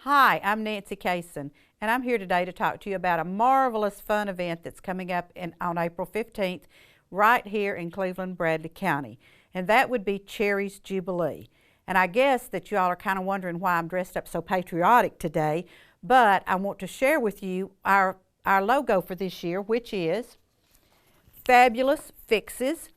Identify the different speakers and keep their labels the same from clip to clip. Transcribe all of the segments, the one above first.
Speaker 1: Hi, I'm Nancy Casson, and I'm here today to talk to you about a marvelous fun event that's coming up on April 15th right here in Cleveland, Bradley County, and that would be Chair-ries Jubilee. And I guess that you all are kind of wondering why I'm dressed up so patriotic today, but I want to share with you our logo for this year, which is Fabulous Fixes,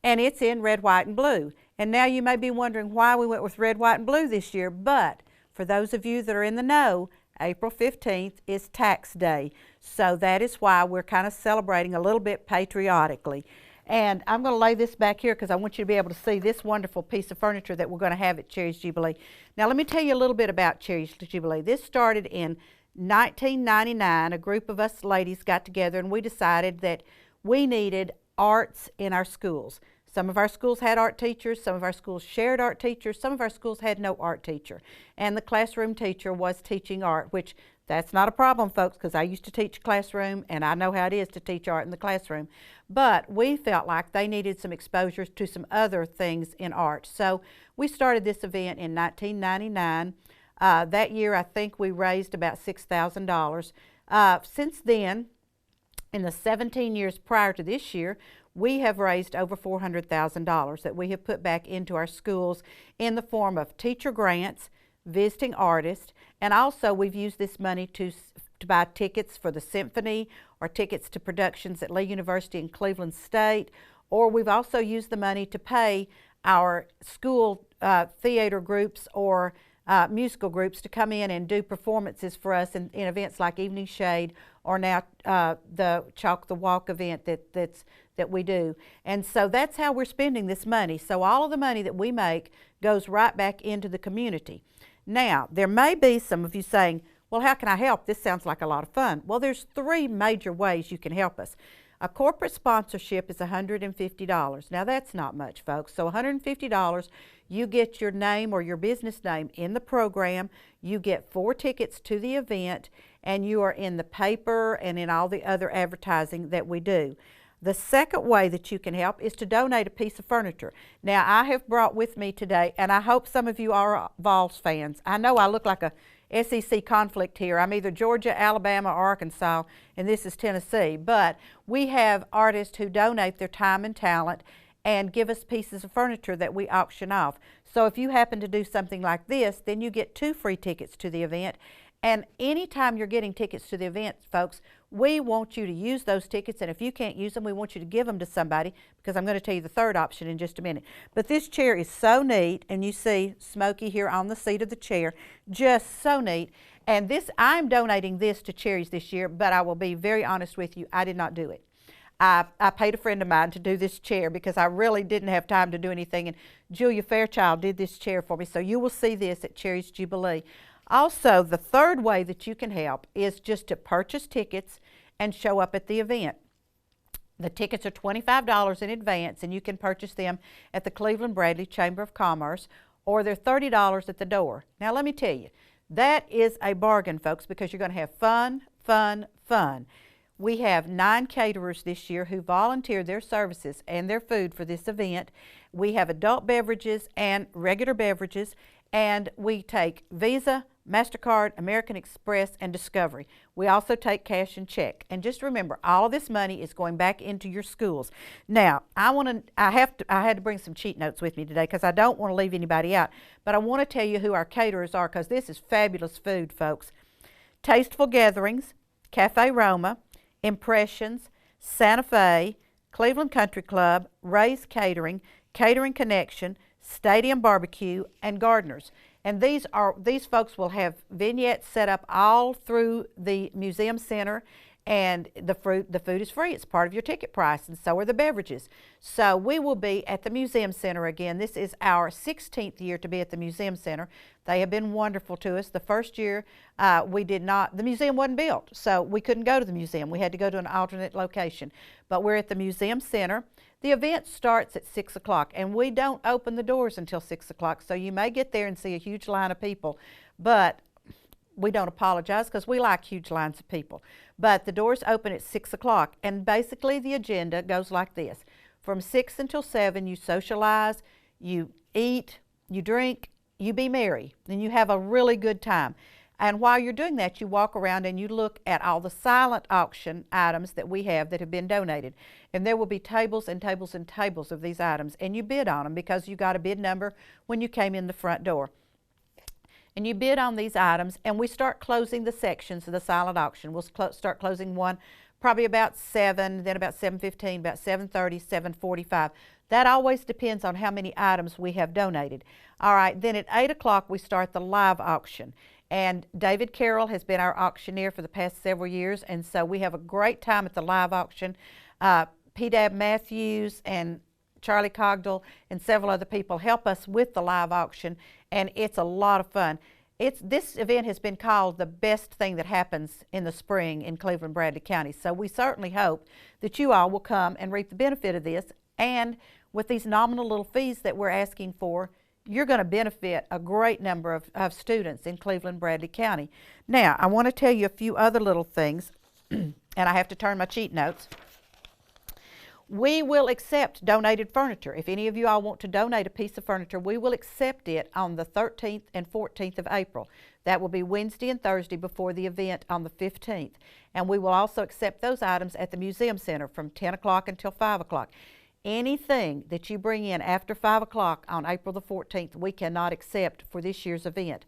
Speaker 1: and it's in red, white, and blue. And now you may be wondering why we went with red, white, and blue this year, but for those of you that are in the know, April 15th is tax day. So that is why we're kind of celebrating a little bit patriotically. And I'm going to lay this back here because I want you to be able to see this wonderful piece of furniture that we're going to have at Chair-ries Jubilee. Now let me tell you a little bit about Chair-ries Jubilee. This started in 1999. A group of us ladies got together and we decided that we needed arts in our schools. Some of our schools had art teachers, some of our schools shared art teachers, some of our schools had no art teacher. And the classroom teacher was teaching art, which that's not a problem, folks, because I used to teach classroom and I know how it is to teach art in the classroom. But we felt like they needed some exposure to some other things in art. So we started this event in 1999. That year I think we raised about $6,000. Since then, in the 17 years prior to this year, we have raised over $400,000 that we have put back into our schools in the form of teacher grants, visiting artists, and also we've used this money to buy tickets for the symphony or tickets to productions at Lee University in Cleveland State, or we've also used the money to pay our school theater groups or musical groups to come in and do performances for us in events like Evening Shade or now the Chalk the Walk event that we do. And so that's how we're spending this money. So all of the money that we make goes right back into the community. Now, there may be some of you saying, well, how can I help? This sounds like a lot of fun. Well, there's three major ways you can help us. A corporate sponsorship is $150. Now, that's not much, folks. So $150, you get your name or your business name in the program, you get 4 tickets to the event, and you are in the paper and in all the other advertising that we do. The second way that you can help is to donate a piece of furniture. Now, I have brought with me today, and I hope some of you are Vols fans. I know I look like a SEC conflict here. I'm either Georgia, Alabama, or Arkansas, and this is Tennessee. But we have artists who donate their time and talent and give us pieces of furniture that we auction off. So if you happen to do something like this, then you get 2 free tickets to the event. And anytime you're getting tickets to the event, folks, we want you to use those tickets, and if you can't use them, we want you to give them to somebody, because I'm going to tell you the third option in just a minute. But this chair is so neat, and you see Smokey here on the seat of the chair, just so neat. And this, I'm donating this to Chair-ries this year, but I will be very honest with you, I did not do it. I paid a friend of mine to do this chair because I really didn't have time to do anything, and Julia Fairchild did this chair for me, so you will see this at Chair-ries Jubilee. Also, the third way that you can help is just to purchase tickets and show up at the event. The tickets are $25 in advance, and you can purchase them at the Cleveland Bradley Chamber of Commerce, or they're $30 at the door. Now, let me tell you, that is a bargain, folks, because you're going to have fun, fun, fun. We have 9 caterers this year who volunteered their services and their food for this event. We have adult beverages and regular beverages, and we take Visa, MasterCard, American Express, and Discovery. We also take cash and check. And just remember, all of this money is going back into your schools. Now, I had to bring some cheat notes with me today because I don't want to leave anybody out. But I want to tell you who our caterers are, because this is fabulous food, folks. Tasteful Gatherings, Cafe Roma, Impressions, Santa Fe, Cleveland Country Club, Ray's Catering, Catering Connection, Stadium Barbecue, and Gardeners. And these folks will have vignettes set up all through the museum center, and the food is free. It's part of your ticket price, and so are the beverages. So we will be at the museum center again. This is our 16th year to be at the museum center. They have been wonderful to us. The first year the museum wasn't built, so we couldn't go to the museum. We had to go to an alternate location. But we're at the museum center. The event starts at 6 o'clock, and we don't open the doors until 6 o'clock, so you may get there and see a huge line of people, but we don't apologize because we like huge lines of people. But the doors open at 6 o'clock, and basically the agenda goes like this. From 6 until 7, you socialize, you eat, you drink, you be merry, and you have a really good time. And while you're doing that, you walk around and you look at all the silent auction items that we have that have been donated. And there will be tables and tables and tables of these items, and you bid on them because you got a bid number when you came in the front door. And you bid on these items, and we start closing the sections of the silent auction. We'll start closing one probably about 7, then about 7:15, about 7:30, 7:45. That always depends on how many items we have donated. All right, then at 8 o'clock we start the live auction. And David Carroll has been our auctioneer for the past several years, and so we have a great time at the live auction. P-Dab Matthews and Charlie Cogdell and several other people help us with the live auction, and it's a lot of fun. This event has been called the best thing that happens in the spring in Cleveland, Bradley County. So we certainly hope that you all will come and reap the benefit of this. And with these nominal little fees that we're asking for, you're going to benefit a great number of students in Cleveland, Bradley County. Now, I want to tell you a few other little things, and I have to turn my cheat notes. We will accept donated furniture. If any of you all want to donate a piece of furniture, we will accept it on the 13th and 14th of April. That will be Wednesday and Thursday before the event on the 15th. And we will also accept those items at the Museum Center from 10 o'clock until 5 o'clock. Anything that you bring in after 5 o'clock on April the 14th, we cannot accept for this year's event.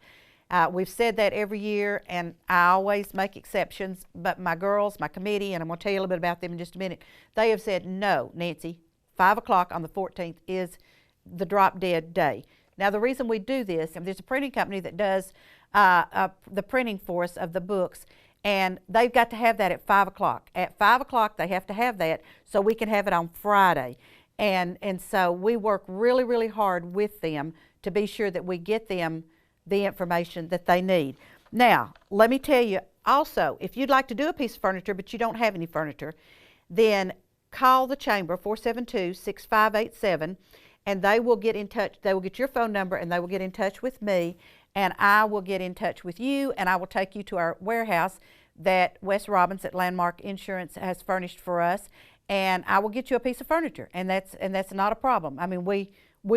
Speaker 1: We've said that every year, and I always make exceptions, but my girls, my committee, and I'm going to tell you a little bit about them in just a minute, they have said, no, Nancy, 5 o'clock on the 14th is the drop-dead day. Now, the reason we do this, and there's a printing company that does the printing for us of the books, and they've got to have that at 5 o'clock. At 5 o'clock, they have to have that so we can have it on Friday. And so we work really, really hard with them to be sure that we get them the information that they need. Now, let me tell you also, if you'd like to do a piece of furniture but you don't have any furniture, then call the chamber, 472-6587, and they will get in touch. They will get your phone number and they will get in touch with me, and I will get in touch with you, and I will take you to our warehouse that Wes Robbins at Landmark Insurance has furnished for us, and I will get you a piece of furniture, and that's not a problem. I mean, we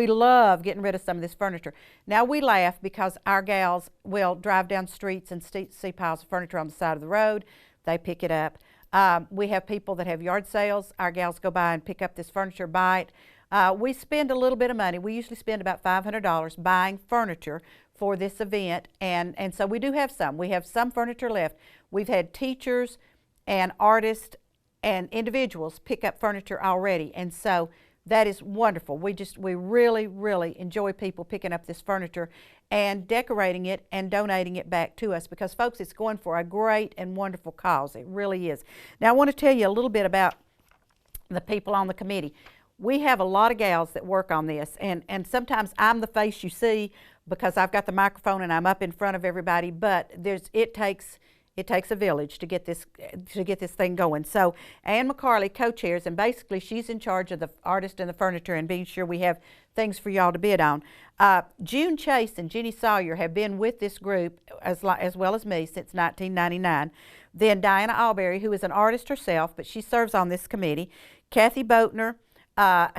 Speaker 1: love getting rid of some of this furniture. Now, we laugh because our gals will drive down streets and see piles of furniture on the side of the road. They pick it up. We have people that have yard sales. Our gals go by and pick up this furniture, buy it. We spend a little bit of money. We usually spend about $500 buying furniture for this event, and so we do have some. We have some furniture left. We've had teachers and artists and individuals pick up furniture already, and so that is wonderful. We really, really enjoy people picking up this furniture and decorating it and donating it back to us because, folks, it's going for a great and wonderful cause. It really is. Now, I want to tell you a little bit about the people on the committee. We have a lot of gals that work on this, and sometimes I'm the face you see because I've got the microphone and I'm up in front of everybody, but it takes a village to get this thing going. So Ann McCarley co-chairs, and basically she's in charge of the artist and the furniture and being sure we have things for y'all to bid on. June Chase and Jenny Sawyer have been with this group as well as me since 1999. Then Diana Alberry, who is an artist herself, but she serves on this committee. Kathy Boatner,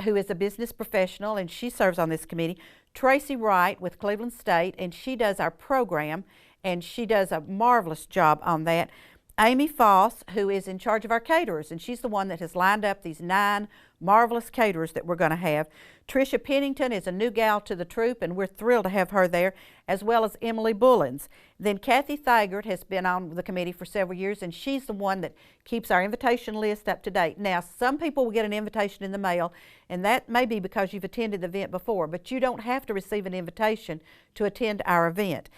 Speaker 1: who is a business professional, and she serves on this committee. Tracy Wright with Cleveland State, and she does our program, and she does a marvelous job on that. Amy Foss, who is in charge of our caterers, and she's the one that has lined up these 9 marvelous caterers that we're going to have. Tricia Pennington is a new gal to the troupe, and we're thrilled to have her there, as well as Emily Bullins. Then Kathy Thigert has been on the committee for several years, and she's the one that keeps our invitation list up to date. Now, some people will get an invitation in the mail, and that may be because you've attended the event before, but you don't have to receive an invitation to attend our event.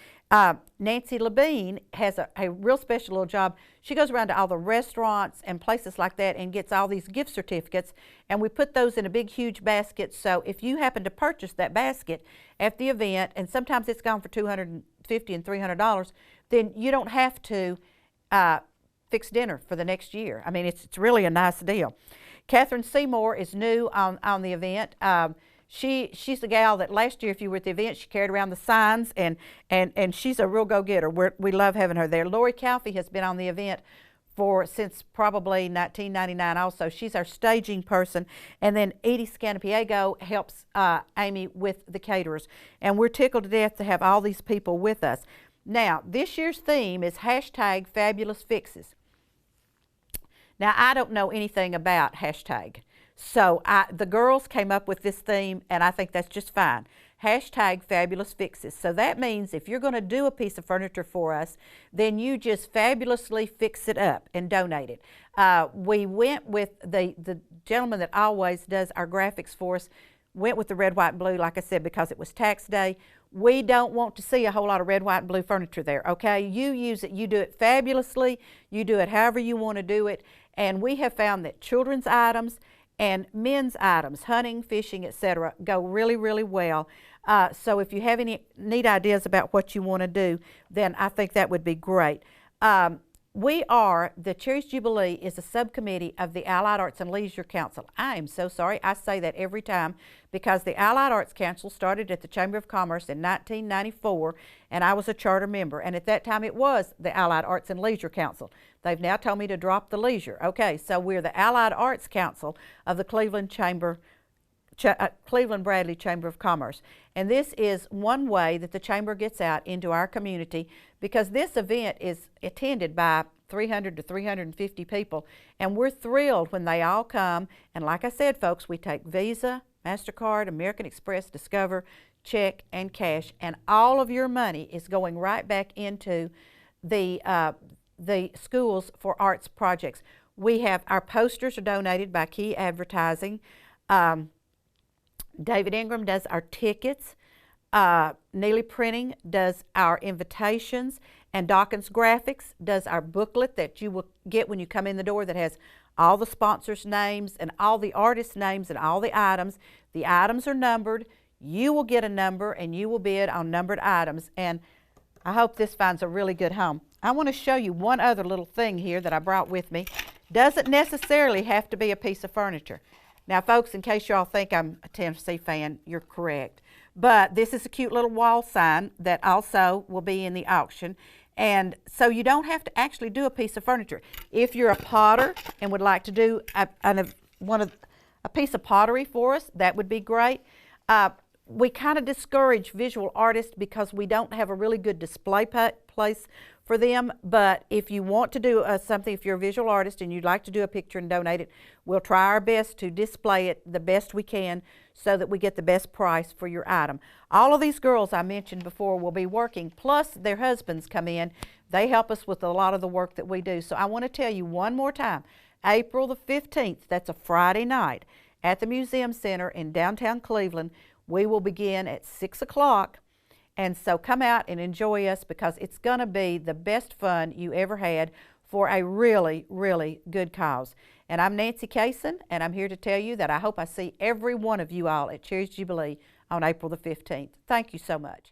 Speaker 1: Nancy Labine has a real special little job. She goes around to all the restaurants and places like that and gets all these gift certificates, and we put those in a big, huge basket. So if you happen to purchase that basket at the event, and sometimes it's gone for $250 and $300, then you don't have to fix dinner for the next year. I mean, it's really a nice deal. Catherine Seymour is new on the event. She's the gal that last year, if you were at the event, she carried around the signs, and she's a real go-getter. We love having her there. Lori Calfee has been on the event since probably 1999 also. She's our staging person. And then Edie Scanapiego helps Amy with the caterers. And we're tickled to death to have all these people with us. Now, this year's theme is hashtag Fabulous Fixes. Now, I don't know anything about hashtag, so the girls came up with this theme, and I think that's just fine. Hashtag Fabulous Fixes. So that means if you're going to do a piece of furniture for us, then you just fabulously fix it up and donate it. We went with the gentleman that always does our graphics for us, went with the red, white, and blue, like I said, because it was tax day. We don't want to see a whole lot of red, white, and blue furniture there, okay? You use it, you do it fabulously, you do it however you want to do it, and we have found that children's items and men's items, hunting, fishing, etc., go really, really well. So if you have any neat ideas about what you want to do, then I think that would be great. The Chair-ries Jubilee is a subcommittee of the Allied Arts and Leisure Council. I am so sorry, I say that every time, because the Allied Arts Council started at the Chamber of Commerce in 1994, and I was a charter member, and at that time it was the Allied Arts and Leisure Council. They've now told me to drop the leisure. Okay, so we're the Allied Arts Council of the Cleveland Bradley Chamber of Commerce. And this is one way that the Chamber gets out into our community, because this event is attended by 300 to 350 people, and we're thrilled when they all come. And like I said, folks, we take Visa, MasterCard, American Express, Discover, check, and cash, and all of your money is going right back into the schools for arts projects. We have our posters are donated by Key Advertising. David Ingram does our tickets. Neely Printing does our invitations, and Dawkins Graphics does our booklet that you will get when you come in the door, that has all the sponsors' names and all the artists' names and all the items. The items are numbered. You will get a number, and you will bid on numbered items, and I hope this finds a really good home. I want to show you one other little thing here that I brought with me. Doesn't necessarily have to be a piece of furniture. Now, folks, in case y'all think I'm a Tennessee fan, you're correct. But this is a cute little wall sign that also will be in the auction. And so you don't have to actually do a piece of furniture. If you're a potter and would like to do a piece of pottery for us, that would be great. We kind of discourage visual artists because we don't have a really good display place for them. But if you want to do something, if you're a visual artist and you'd like to do a picture and donate it, we'll try our best to display it the best we can so that we get the best price for your item. All of these girls I mentioned before will be working, plus their husbands come in. They help us with a lot of the work that we do. So I want to tell you one more time, April the 15th, that's a Friday night, at the Museum Center in downtown Cleveland. We will begin at 6 o'clock, and so come out and enjoy us, because it's going to be the best fun you ever had for a really, really good cause. And I'm Nancy Casson, and I'm here to tell you that I hope I see every one of you all at Chair-ries Jubilee on April the 15th. Thank you so much.